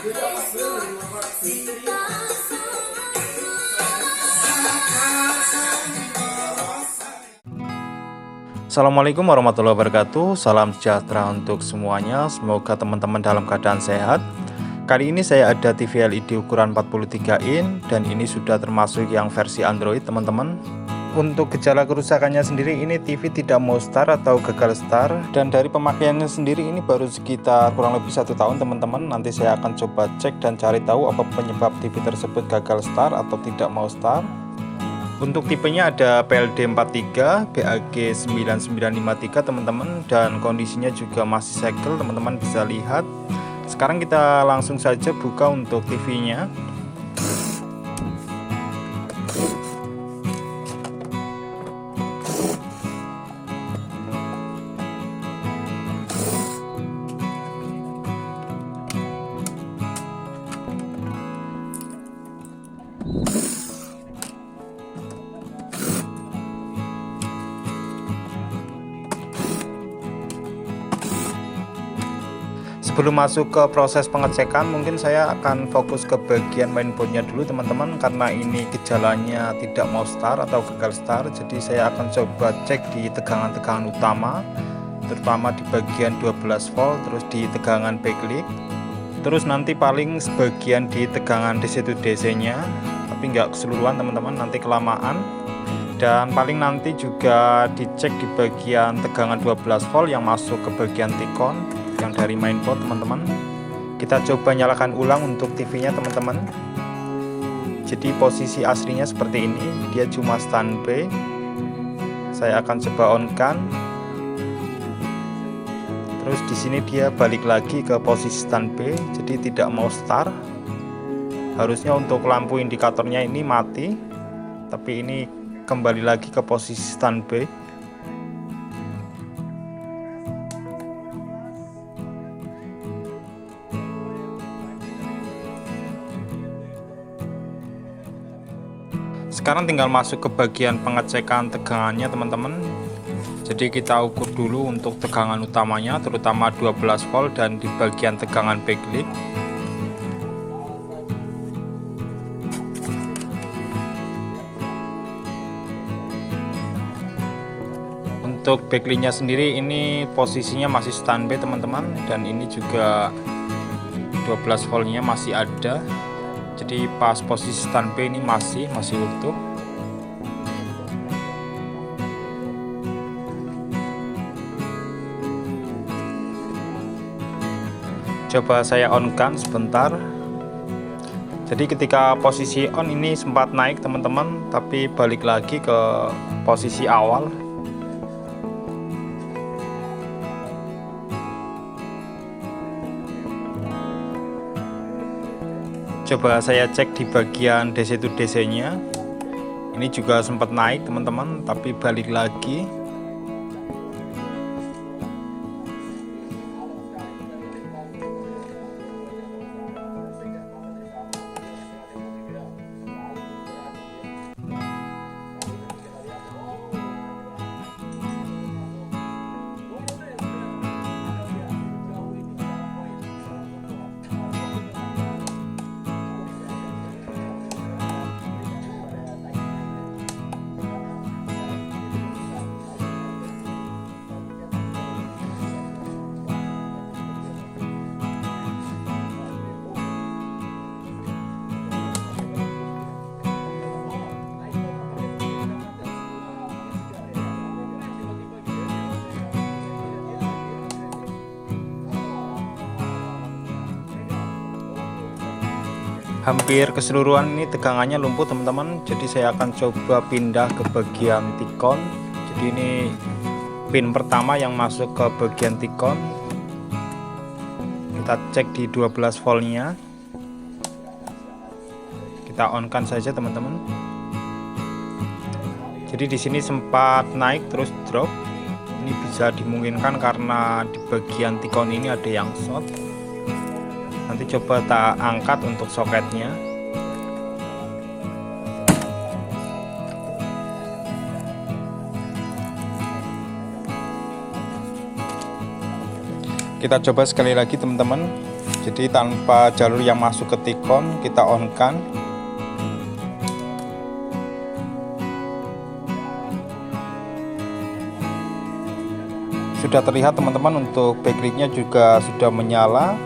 Assalamualaikum warahmatullahi wabarakatuh. Salam sejahtera untuk semuanya. Semoga teman-teman dalam keadaan sehat. Kali ini saya ada TV LED ukuran 43 in dan ini sudah termasuk yang versi Android, teman-teman. Untuk gejala kerusakannya sendiri, ini TV tidak mau start atau gagal start, dan dari pemakaiannya sendiri ini baru sekitar kurang lebih 1 tahun, teman-teman. Nanti saya akan coba cek dan cari tahu apa penyebab TV tersebut gagal start atau tidak mau start. Untuk tipenya ada PLD43 BAG 9953, teman-teman, dan kondisinya juga masih segel, teman-teman bisa lihat. Sekarang kita langsung saja buka untuk TV-nya. Sebelum masuk ke proses pengecekan, mungkin saya akan fokus ke bagian mainboardnya dulu, teman-teman, karena ini gejalanya tidak mau start atau gagal start. Jadi saya akan coba cek di tegangan-tegangan utama, terutama di bagian 12 volt, terus di tegangan backlight, terus nanti paling sebagian di tegangan DC to DC nya, tapi nggak keseluruhan, teman-teman, nanti kelamaan. Dan paling nanti juga dicek di bagian tegangan 12 volt yang masuk ke bagian T-con yang dari mainboard, teman-teman. Kita coba nyalakan ulang untuk TV-nya, teman-teman. Jadi posisi aslinya seperti ini, dia cuma standby. Saya akan coba on kan. Terus di sini dia balik lagi ke posisi standby, jadi tidak mau start. Harusnya untuk lampu indikatornya ini mati, tapi ini kembali lagi ke posisi standby. Sekarang tinggal masuk ke bagian pengecekan tegangannya, teman-teman. Jadi kita ukur dulu untuk tegangan utamanya, terutama 12 volt dan di bagian tegangan backlight. Untuk backlightnya sendiri ini posisinya masih standby, teman-teman, dan ini juga 12 voltnya masih ada. Jadi pas posisi standby ini masih utuh. Coba saya on kan sebentar. Jadi ketika posisi on ini sempat naik, teman-teman, tapi balik lagi ke posisi awal. Coba saya cek di bagian DC to DC nya, ini juga sempat naik, teman-teman, tapi balik lagi. Hampir keseluruhan ini tegangannya lumpuh, teman-teman. Jadi saya akan coba pindah ke bagian T-con. Jadi ini pin pertama yang masuk ke bagian T-con. Kita cek di 12 voltnya. Kita on kan saja, teman-teman. Jadi di sini sempat naik terus drop. Ini bisa dimungkinkan karena di bagian T-con ini ada yang short. Nanti coba tak angkat untuk soketnya. Kita coba sekali lagi, teman-teman. Jadi tanpa jalur yang masuk ke tikon, kita on kan. Sudah terlihat teman-teman, untuk backlightnya juga sudah menyala,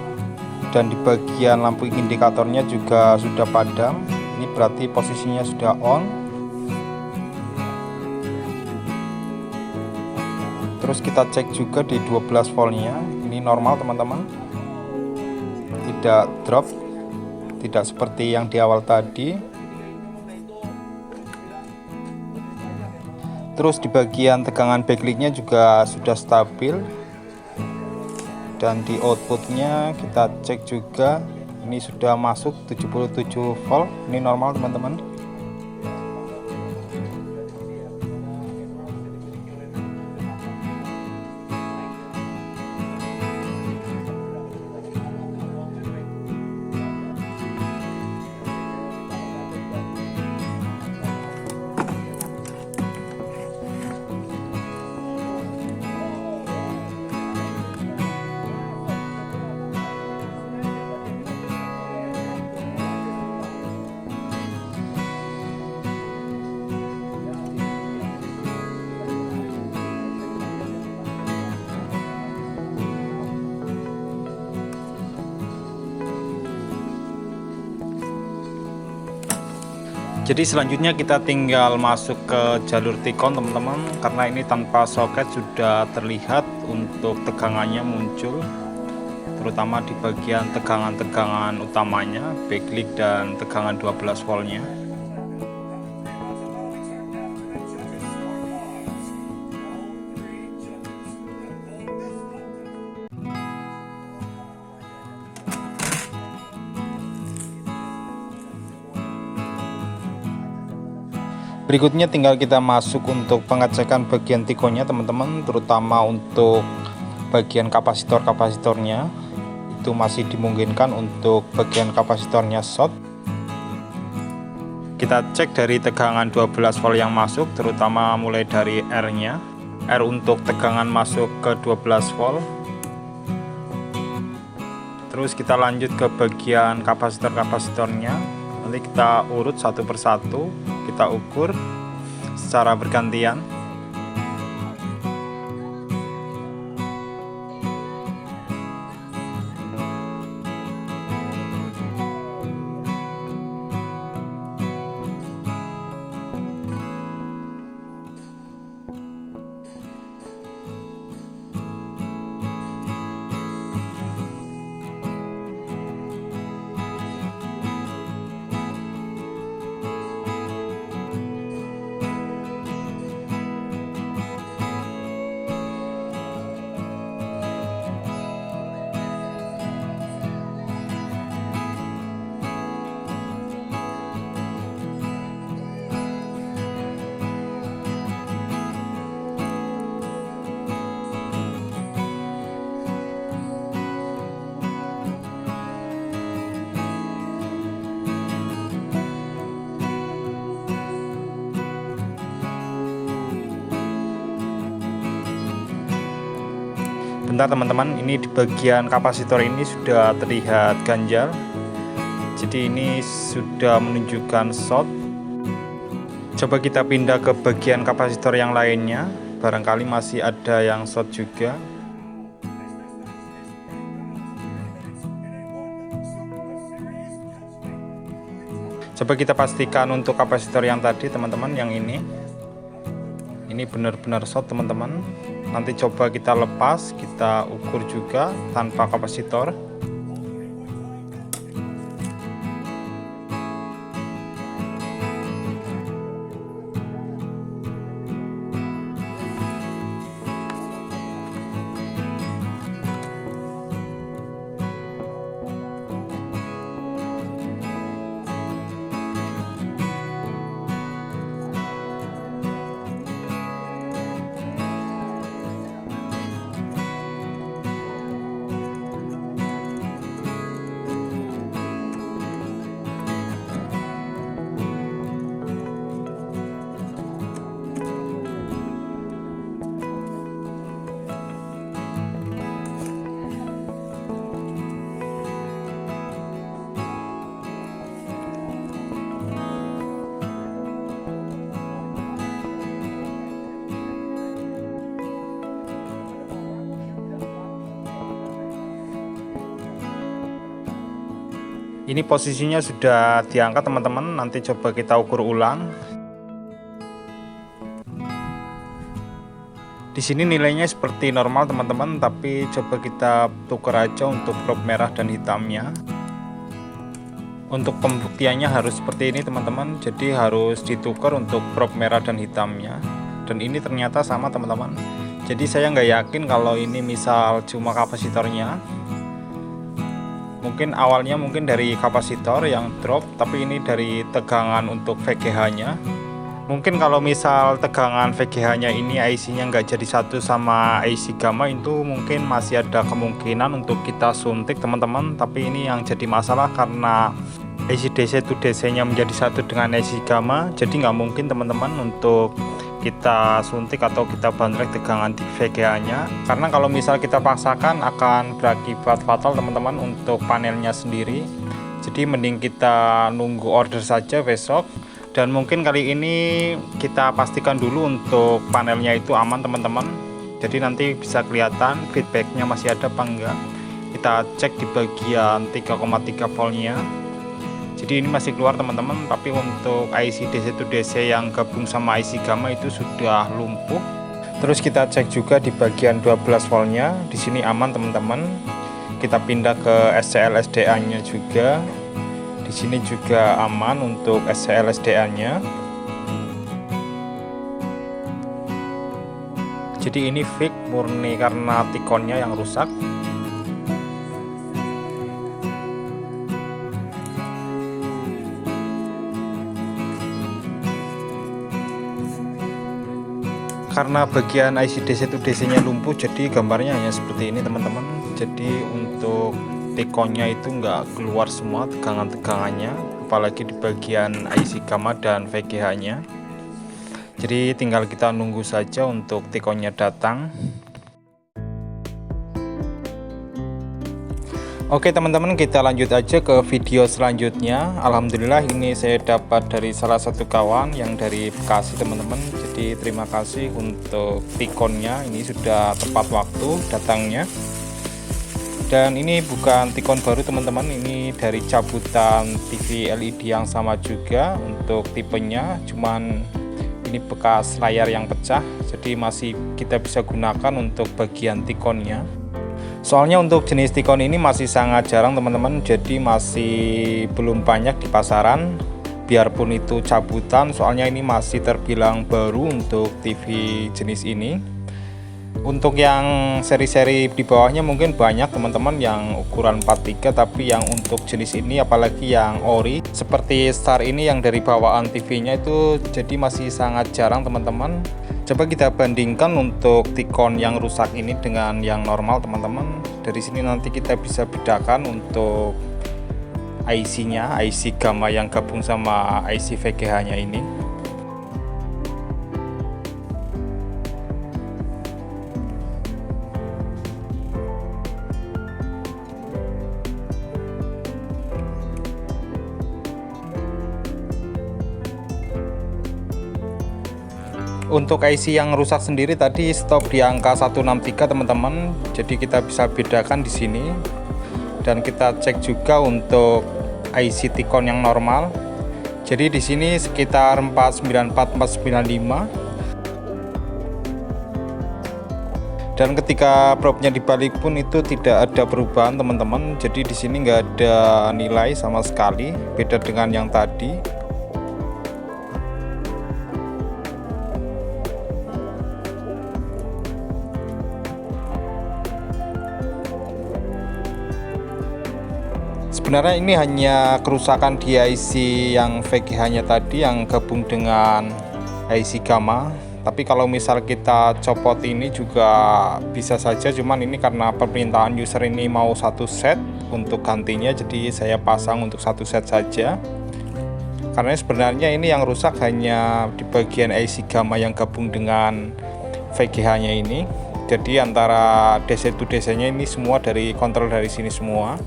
dan di bagian lampu indikatornya juga sudah padam. Ini berarti posisinya sudah on. Terus kita cek juga di 12 voltnya, ini normal teman-teman, tidak drop, tidak seperti yang di awal tadi. Terus di bagian tegangan backlightnya juga sudah stabil, dan di outputnya kita cek juga, ini sudah masuk 77 volt, ini normal teman-teman. Jadi selanjutnya kita tinggal masuk ke jalur tikon teman-teman, karena ini tanpa soket sudah terlihat untuk tegangannya muncul, terutama di bagian tegangan-tegangan utamanya, backlight dan tegangan 12 voltnya. Berikutnya tinggal kita masuk untuk pengecekan bagian tikonnya teman-teman, terutama untuk bagian kapasitornya. Itu masih dimungkinkan untuk bagian kapasitornya short. Kita cek dari tegangan 12 volt yang masuk, terutama mulai dari R-nya. R untuk tegangan masuk ke 12 volt. Terus kita lanjut ke bagian kapasitornya. Nanti kita urut satu persatu, kita ukur secara bergantian. Bentar teman-teman, ini di bagian kapasitor ini sudah terlihat ganjal, jadi ini sudah menunjukkan short. Coba kita pindah ke bagian kapasitor yang lainnya, barangkali masih ada yang short juga. Coba kita pastikan untuk kapasitor yang tadi teman-teman, yang ini benar-benar short teman-teman. Nanti coba kita lepas, kita ukur juga tanpa kapasitor. Ini posisinya sudah diangkat teman-teman, nanti coba kita ukur ulang. Di sini nilainya seperti normal teman-teman, tapi coba kita tukar aja untuk prop merah dan hitamnya. Untuk pembuktiannya harus seperti ini teman-teman, jadi harus ditukar untuk prop merah dan hitamnya. Dan ini ternyata sama teman-teman. Jadi saya nggak yakin kalau ini misal cuma kapasitornya. Mungkin awalnya mungkin dari kapasitor yang drop, tapi ini dari tegangan untuk VGH-nya. Mungkin kalau misal tegangan VGH-nya ini IC-nya nggak jadi satu sama IC gamma, itu mungkin masih ada kemungkinan untuk kita suntik teman-teman. Tapi ini yang jadi masalah karena IC DC to DC-nya menjadi satu dengan IC gamma, jadi nggak mungkin teman-teman untuk kita suntik atau kita bandrek tegangan di VGA-nya, karena kalau misal kita paksakan akan berakibat fatal teman-teman untuk panelnya sendiri. Jadi mending kita nunggu order saja besok, dan mungkin kali ini kita pastikan dulu untuk panelnya itu aman teman-teman. Jadi nanti bisa kelihatan feedbacknya masih ada apa enggak. Kita cek di bagian 3,3 voltnya. Jadi ini masih keluar teman-teman, tapi untuk IC DC to DC yang gabung sama IC gamma itu sudah lumpuh. Terus kita cek juga di bagian 12 voltnya, di sini aman teman-teman. Kita pindah ke SCL SDA-nya juga. Di sini juga aman untuk SCL SDA-nya. Jadi ini fix murni karena tikonnya yang rusak. Karena bagian IC DC to DC nya lumpuh, jadi gambarnya hanya seperti ini teman-teman. Jadi untuk tikonnya itu nggak keluar semua tegangan-tegangannya, apalagi di bagian IC gamma dan VGH nya. Jadi tinggal kita nunggu saja untuk tikonnya datang. Oke teman-teman, kita lanjut aja ke video selanjutnya. Alhamdulillah ini saya dapat dari salah satu kawan yang dari Bekasi teman-teman. Jadi terima kasih untuk tikonnya, ini sudah tepat waktu datangnya. Dan ini bukan tikon baru teman-teman, ini dari cabutan TV LED yang sama juga untuk tipenya, cuman ini bekas layar yang pecah, jadi masih kita bisa gunakan untuk bagian tikonnya. Soalnya untuk jenis tikon ini masih sangat jarang teman-teman, jadi masih belum banyak di pasaran. Biarpun itu cabutan, soalnya ini masih terbilang baru untuk TV jenis ini. Untuk yang seri-seri di bawahnya mungkin banyak teman-teman yang ukuran 43, tapi yang untuk jenis ini apalagi yang ori seperti Star ini yang dari bawaan TV-nya itu jadi masih sangat jarang teman-teman. Coba kita bandingkan untuk tikon yang rusak ini dengan yang normal teman-teman. Dari sini nanti kita bisa bedakan untuk IC-nya, IC gamma yang gabung sama IC VGH-nya ini. Untuk IC yang rusak sendiri tadi stop di angka 163 teman-teman. Jadi kita bisa bedakan di sini. Dan kita cek juga untuk IC tikon yang normal. Jadi di sini sekitar 494 495. Dan ketika probnya dibalik pun itu tidak ada perubahan teman-teman. Jadi di sini nggak ada nilai sama sekali, beda dengan yang tadi. Sebenarnya ini hanya kerusakan di IC yang VGH-nya tadi yang gabung dengan IC gamma. Tapi kalau misal kita copot ini juga bisa saja, cuman ini karena permintaan user ini mau satu set untuk gantinya, jadi saya pasang untuk satu set saja. Karena sebenarnya ini yang rusak hanya di bagian IC gamma yang gabung dengan VGH-nya ini. Jadi antara DC to DC-nya ini semua dari kontrol dari sini semua.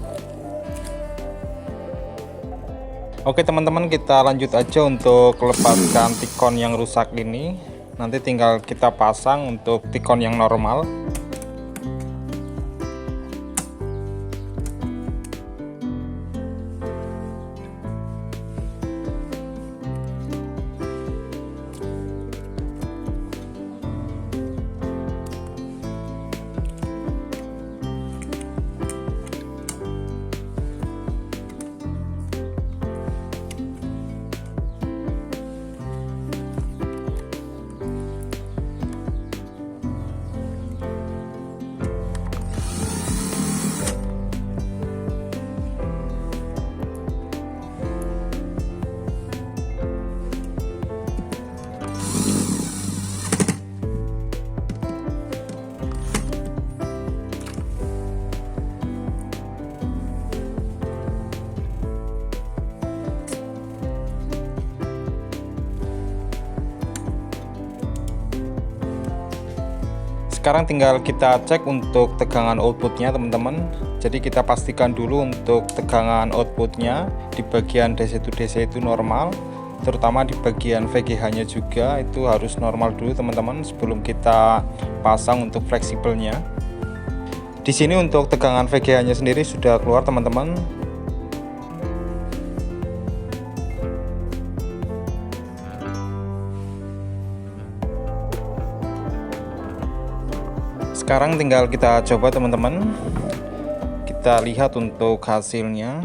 Oke teman-teman, kita lanjut aja untuk lepaskan tikon yang rusak ini. Nanti tinggal kita pasang untuk tikon yang normal. Sekarang tinggal kita cek untuk tegangan outputnya teman-teman. Jadi kita pastikan dulu untuk tegangan outputnya di bagian DC to DC itu normal, terutama di bagian VGH nya juga itu harus normal dulu teman-teman sebelum kita pasang untuk fleksibelnya. Di sini untuk tegangan VGH nya sendiri sudah keluar teman-teman. Sekarang tinggal kita coba teman-teman, kita lihat untuk hasilnya.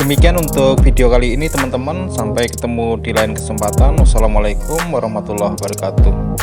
Demikian untuk video kali ini teman-teman, sampai ketemu di lain kesempatan. Wassalamualaikum warahmatullahi wabarakatuh.